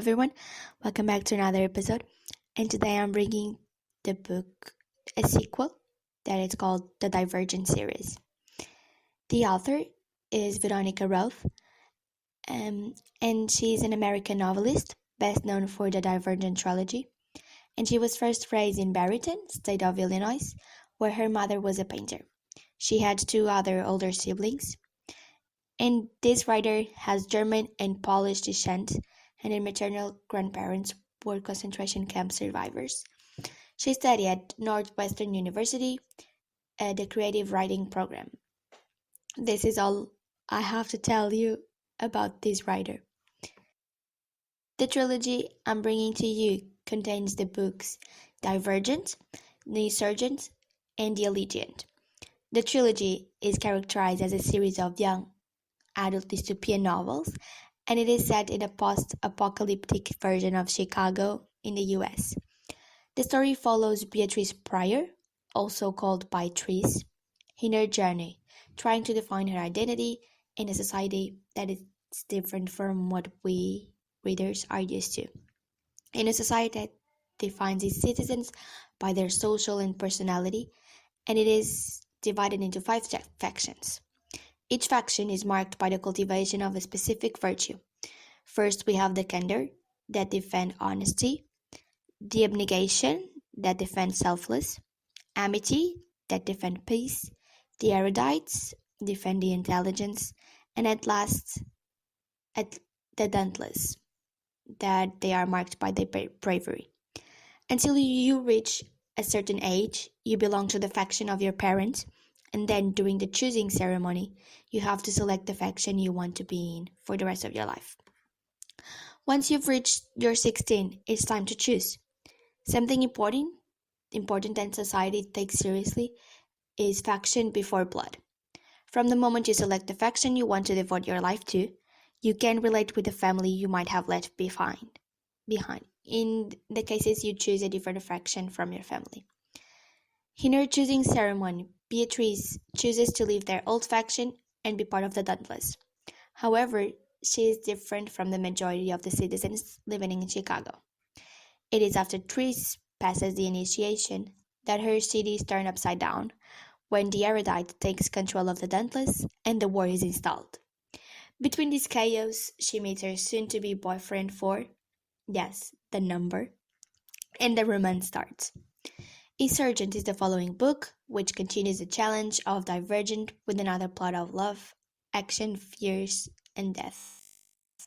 everyone, welcome back to another episode. And today I'm bringing the book, a sequel that is called the Divergent series. The author is Veronica Roth, and she's an American novelist, best known for the Divergent trilogy. And she was first raised in Barrington, state of Illinois, where her mother was a painter. She had two other older siblings, and this writer has German and Polish descent, and her maternal grandparents were concentration camp survivors. She studied at Northwestern University, the creative writing program. This is all I have to tell you about this writer. The trilogy I'm bringing to you contains the books Divergent, The Insurgent, and The Allegiant. The trilogy is characterized as a series of young adult dystopian novels, and it is set in a post-apocalyptic version of Chicago in the US. The story follows Beatrice Pryor, also called by Tris, in her journey, trying to define her identity in a society that is different from what we readers are used to. In a society that defines its citizens by their social and personality, and it is divided into 5 factions. Each faction is marked by the cultivation of a specific virtue. First, we have the Kender, that defend honesty, the Abnegation, that defend selfless, Amity, that defend peace, the Erudites, defend the intelligence, and at last, the Dauntless, that they are marked by their bravery. Until you reach a certain age, you belong to the faction of your parents, and then during the choosing ceremony, you have to select the faction you want to be in for the rest of your life. Once you've reached your 16, it's time to choose. Something important that society takes seriously is faction before blood. From the moment you select the faction you want to devote your life to, you can relate with the family you might have left behind. In the cases you choose a different faction from your family. In her choosing ceremony, Beatrice chooses to leave their old faction and be part of the Dauntless. However, she is different from the majority of the citizens living in Chicago. It is after Tris passes the initiation that her city is turned upside down, when the Erudite takes control of the Dauntless and the war is installed. Between this chaos, she meets her soon-to-be boyfriend yes, the number, and the romance starts. Insurgent is the following book, which continues the challenge of Divergent with another plot of love, action, fears, and death.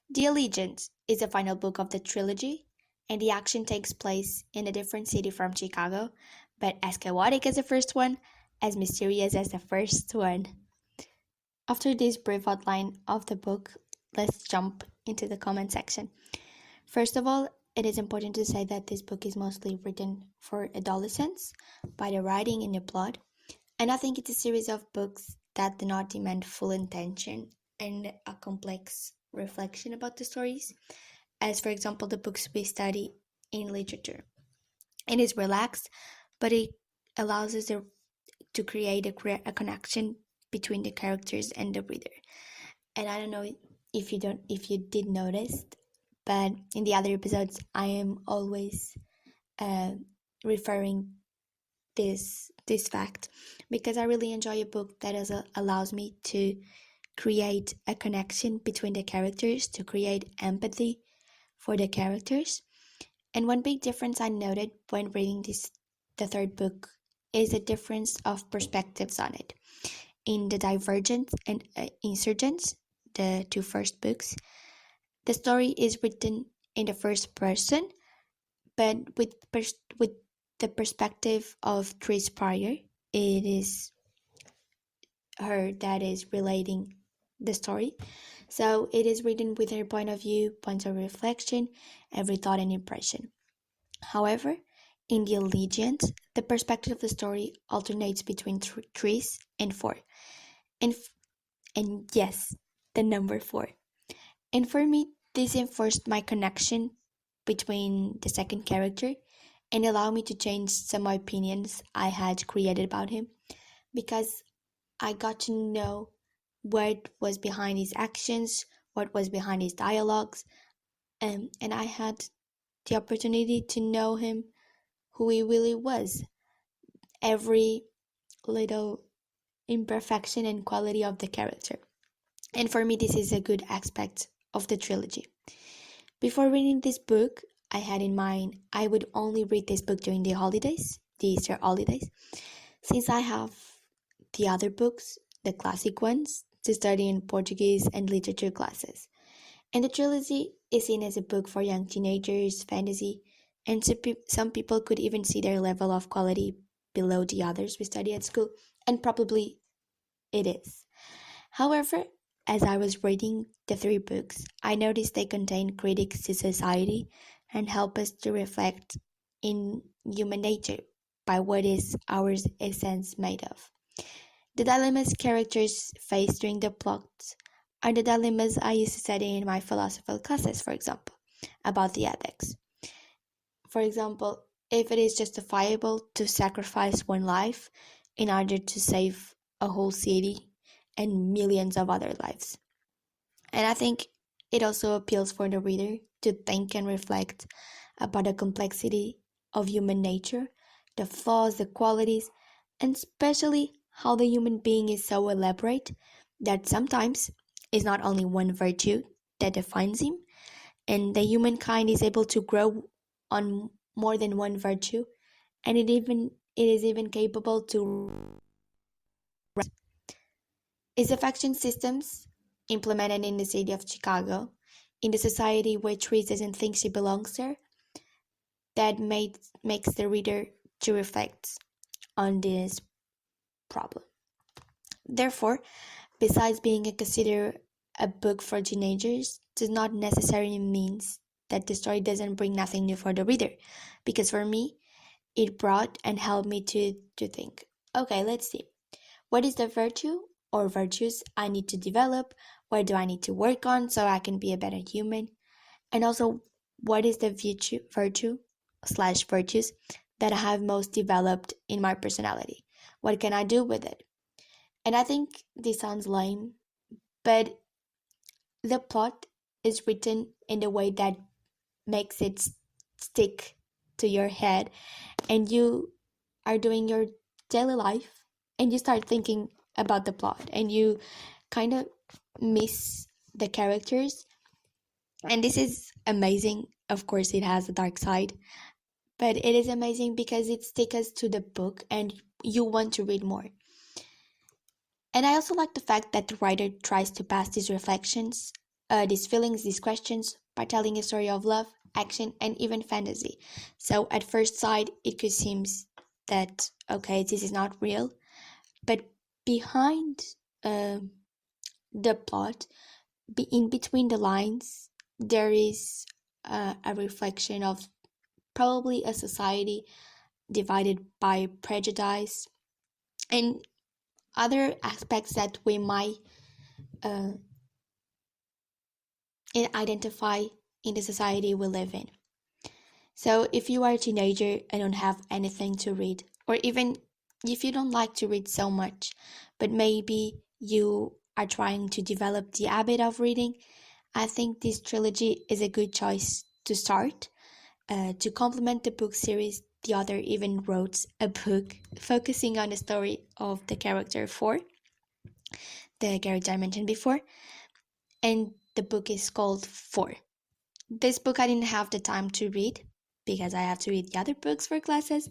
The Allegiant is the final book of the trilogy, and the action takes place in a different city from Chicago, but as chaotic as the first one, as mysterious as the first one. After this brief outline of the book, let's jump into the comment section. First of all, it is important to say that this book is mostly written for adolescents by the writing and the plot, and I think it's a series of books that do not demand full attention and a complex reflection about the stories, as for example the books we study in literature. It is relaxed, but it allows us to create a connection between the characters and the reader. And I don't know if you did notice, but in the other episodes I am always referring this fact because I really enjoy a book that allows me to create a connection between the characters, to create empathy for the characters. And one big difference I noted when reading the third book is the difference of perspectives on it. In the Divergent and Insurgents, the two first books, the story is written in the first person, but with the perspective of Tris Pryor. It is her that is relating the story. So it is written with her point of view, points of reflection, every thought and impression. However, in The Allegiant, the perspective of the story alternates between 3 and 4. And yes, the number 4. And for me, this enforced my connection between the second character and allowed me to change some opinions I had created about him, because I got to know what was behind his actions, what was behind his dialogues. and I had the opportunity to know him, who he really was, every little imperfection and quality of the character. And for me, this is a good aspect of the trilogy. Before reading this book, I had in mind I would only read this book during the holidays, the Easter holidays, since I have the other books, the classic ones, to study in Portuguese and literature classes. And the trilogy is seen as a book for young teenagers, fantasy, and some people could even see their level of quality below the others we study at school, and probably it is. However, as I was reading the three books, I noticed they contain critiques to society and help us to reflect in human nature by what is our essence made of. The dilemmas characters face during the plot are the dilemmas I used to study in my philosophy classes, for example, about the ethics. For example, if it is justifiable to sacrifice one life in order to save a whole city and millions of other lives. And I think it also appeals for the reader to think and reflect about the complexity of human nature, the flaws, the qualities, and especially how the human being is so elaborate that sometimes is not only one virtue that defines him, and the humankind is able to grow on more than one virtue, and it is even capable to its affection systems implemented in the city of Chicago, in the society where Therese doesn't think she belongs there, that makes the reader to reflect on this problem. Therefore, besides being considered a book for teenagers, does not necessarily mean that the story doesn't bring nothing new for the reader. Because for me, it brought and helped me to think, okay, let's see. What is the virtue or virtues I need to develop? What do I need to work on so I can be a better human? And also, what is the virtue slash virtues that I have most developed in my personality? What can I do with it? And I think this sounds lame, but the plot is written in a way that makes it stick to your head, and you are doing your daily life and you start thinking about the plot and you kind of miss the characters. And this is amazing. Of course, it has a dark side, but it is amazing because it sticks us to the book and you want to read more. And I also like the fact that the writer tries to pass these reflections, these feelings, these questions by telling a story of love, action, and even fantasy. So at first sight, it could seem that, okay, this is not real, but behind uh, the plot, in between the lines, there is a reflection of probably a society divided by prejudice and other aspects that we might uh, identify in the society we live in. So if you are a teenager and don't have anything to read, or even if you don't like to read so much, but maybe you are trying to develop the habit of reading, I think this trilogy is a good choice to start. To complement the book series, the author even wrote a book focusing on the story of the character 4, the character I mentioned before, and the book is called 4. This book I didn't have the time to read because I have to read the other books for classes,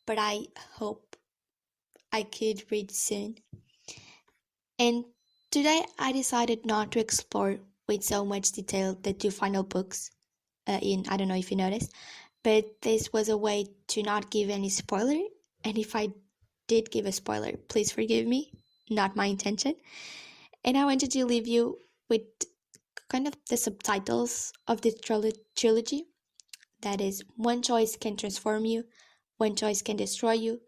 but I hope I could read soon. And today I decided not to explore with so much detail the two final books. I don't know if you noticed, but this was a way to not give any spoiler. And if I did give a spoiler, please forgive me, not my intention. And I wanted to leave you with kind of the subtitles of this trilogy. That is, one choice can transform you, one choice can destroy you,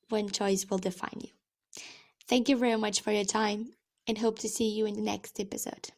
one choice will define you. Thank you very much for your time and hope to see you in the next episode.